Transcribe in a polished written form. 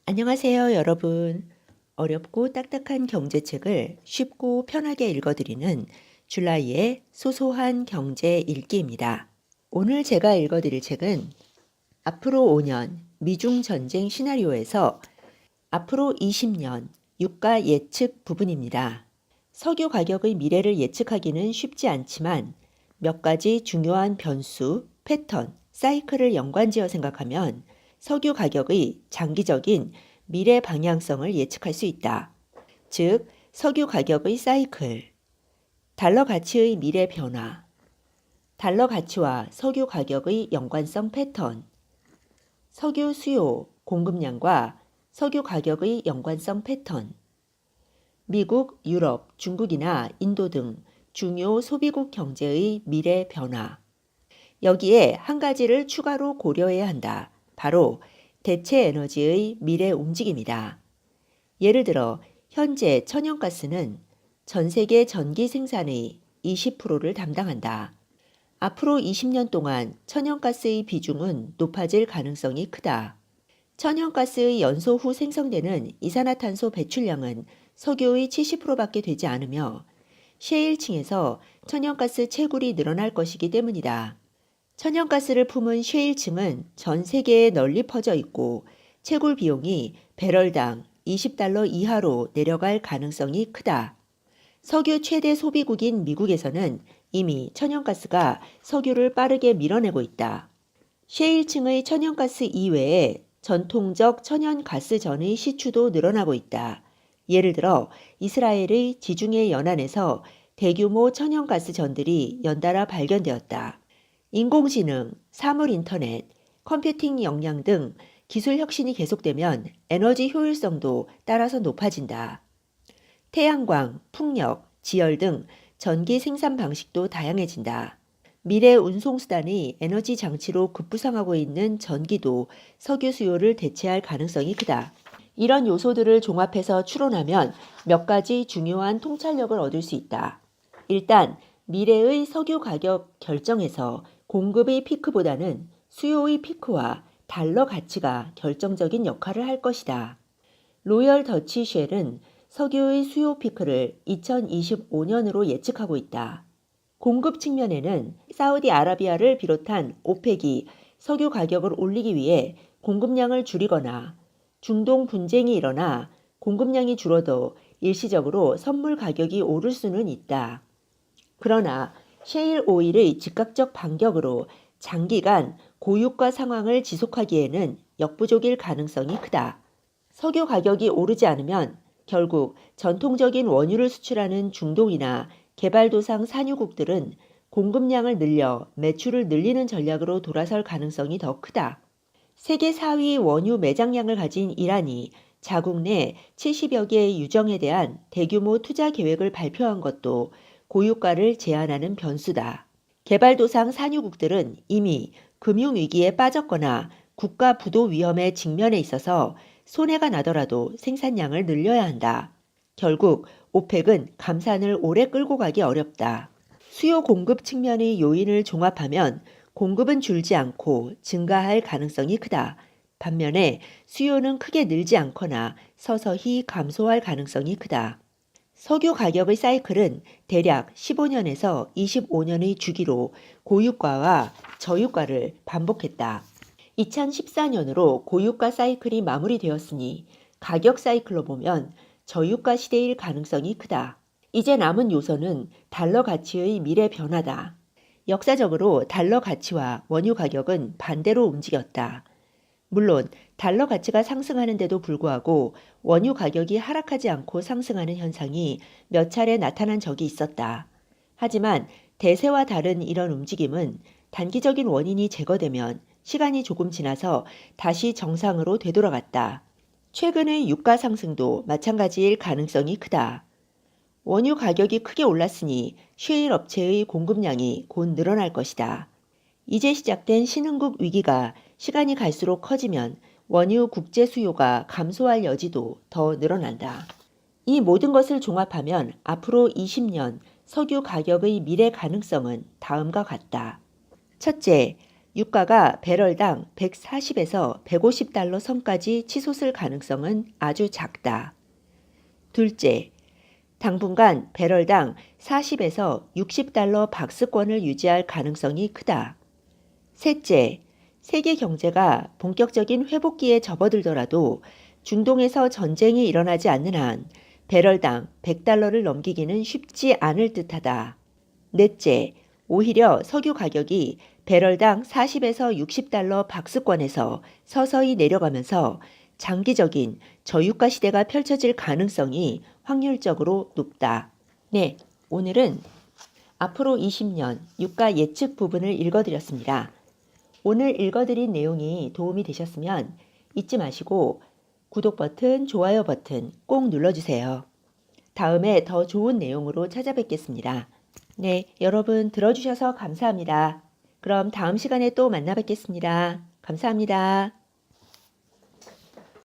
안녕하세요, 여러분. 어렵고 딱딱한 경제책을 쉽고 편하게 읽어드리는 줄라이의 소소한 경제 읽기입니다. 오늘 제가 읽어드릴 책은 앞으로 5년 미중 전쟁 시나리오에서 앞으로 20년 유가 예측 부분입니다. 석유 가격의 미래를 예측하기는 쉽지 않지만 몇 가지 중요한 변수, 패턴, 사이클을 연관지어 생각하면 석유 가격의 장기적인 미래 방향성을 예측할 수 있다. 즉, 석유 가격의 사이클, 달러 가치의 미래 변화, 달러 가치와 석유 가격의 연관성 패턴, 석유 수요, 공급량과 석유 가격의 연관성 패턴, 미국, 유럽, 중국이나 인도 등 중요 소비국 경제의 미래 변화. 여기에 한 가지를 추가로 고려해야 한다. 바로 대체 에너지의 미래 움직임이다. 예를 들어 현재 천연가스는 전 세계 전기 생산의 20%를 담당한다. 앞으로 20년 동안 천연가스의 비중은 높아질 가능성이 크다. 천연가스의 연소 후 생성되는 이산화탄소 배출량은 석유의 70%밖에 되지 않으며 셰일층에서 천연가스 채굴이 늘어날 것이기 때문이다. 천연가스를 품은 셰일층은 전 세계에 널리 퍼져 있고 채굴 비용이 배럴당 20달러 이하로 내려갈 가능성이 크다. 석유 최대 소비국인 미국에서는 이미 천연가스가 석유를 빠르게 밀어내고 있다. 셰일층의 천연가스 이외에 전통적 천연가스전의 시추도 늘어나고 있다. 예를 들어 이스라엘의 지중해 연안에서 대규모 천연가스전들이 연달아 발견되었다. 인공지능, 사물인터넷, 컴퓨팅 역량 등 기술 혁신이 계속되면 에너지 효율성도 따라서 높아진다. 태양광, 풍력, 지열 등 전기 생산 방식도 다양해진다. 미래 운송수단이 에너지 장치로 급부상하고 있는 전기도 석유 수요를 대체할 가능성이 크다. 이런 요소들을 종합해서 추론하면 몇 가지 중요한 통찰력을 얻을 수 있다. 일단 미래의 석유 가격 결정에서 공급의 피크보다는 수요의 피크와 달러 가치가 결정적인 역할을 할 것이다. 로열 더치 쉘은 석유의 수요 피크를 2025년으로 예측하고 있다. 공급 측면에는 사우디아라비아를 비롯한 오펙이 석유 가격을 올리기 위해 공급량을 줄이거나 중동 분쟁이 일어나 공급량이 줄어도 일시적으로 선물 가격이 오를 수는 있다. 그러나 셰일 오일의 즉각적 반격으로 장기간 고유가 상황을 지속하기에는 역부족일 가능성이 크다. 석유 가격이 오르지 않으면 결국 전통적인 원유를 수출하는 중동이나 개발도상 산유국들은 공급량을 늘려 매출을 늘리는 전략으로 돌아설 가능성이 더 크다. 세계 4위 원유 매장량을 가진 이란이 자국 내 70여 개의 유정에 대한 대규모 투자 계획을 발표한 것도 고유가를 제한하는 변수다. 개발도상 산유국들은 이미 금융위기에 빠졌거나 국가 부도 위험에 직면해 있어서 손해가 나더라도 생산량을 늘려야 한다. 결국 오펙은 감산을 오래 끌고 가기 어렵다. 수요 공급 측면의 요인을 종합하면 공급은 줄지 않고 증가할 가능성이 크다. 반면에 수요는 크게 늘지 않거나 서서히 감소할 가능성이 크다. 석유 가격의 사이클은 대략 15년에서 25년의 주기로 고유가와 저유가를 반복했다. 2014년으로 고유가 사이클이 마무리되었으니 가격 사이클로 보면 저유가 시대일 가능성이 크다. 이제 남은 요소는 달러 가치의 미래 변화다. 역사적으로 달러 가치와 원유 가격은 반대로 움직였다. 물론 달러 가치가 상승하는데도 불구하고 원유 가격이 하락하지 않고 상승하는 현상이 몇 차례 나타난 적이 있었다. 하지만 대세와 다른 이런 움직임은 단기적인 원인이 제거되면 시간이 조금 지나서 다시 정상으로 되돌아갔다. 최근의 유가 상승도 마찬가지일 가능성이 크다. 원유 가격이 크게 올랐으니 셰일 업체의 공급량이 곧 늘어날 것이다. 이제 시작된 신흥국 위기가 시간이 갈수록 커지면 원유 국제 수요가 감소할 여지도 더 늘어난다. 이 모든 것을 종합하면 앞으로 20년 석유 가격의 미래 가능성은 다음과 같다. 첫째, 유가가 배럴당 140에서 150달러 선까지 치솟을 가능성은 아주 작다. 둘째, 당분간 배럴당 40에서 60달러 박스권을 유지할 가능성이 크다. 셋째, 세계 경제가 본격적인 회복기에 접어들더라도 중동에서 전쟁이 일어나지 않는 한 배럴당 100달러를 넘기기는 쉽지 않을 듯하다. 넷째, 오히려 석유 가격이 배럴당 40에서 60달러 박스권에서 서서히 내려가면서 장기적인 저유가 시대가 펼쳐질 가능성이 확률적으로 높다. 네, 오늘은 앞으로 20년 유가 예측 부분을 읽어드렸습니다. 오늘 읽어드린 내용이 도움이 되셨으면 잊지 마시고 구독 버튼, 좋아요 버튼 꼭 눌러주세요. 다음에 더 좋은 내용으로 찾아뵙겠습니다. 네, 여러분 들어주셔서 감사합니다. 그럼 다음 시간에 또 만나 뵙겠습니다. 감사합니다.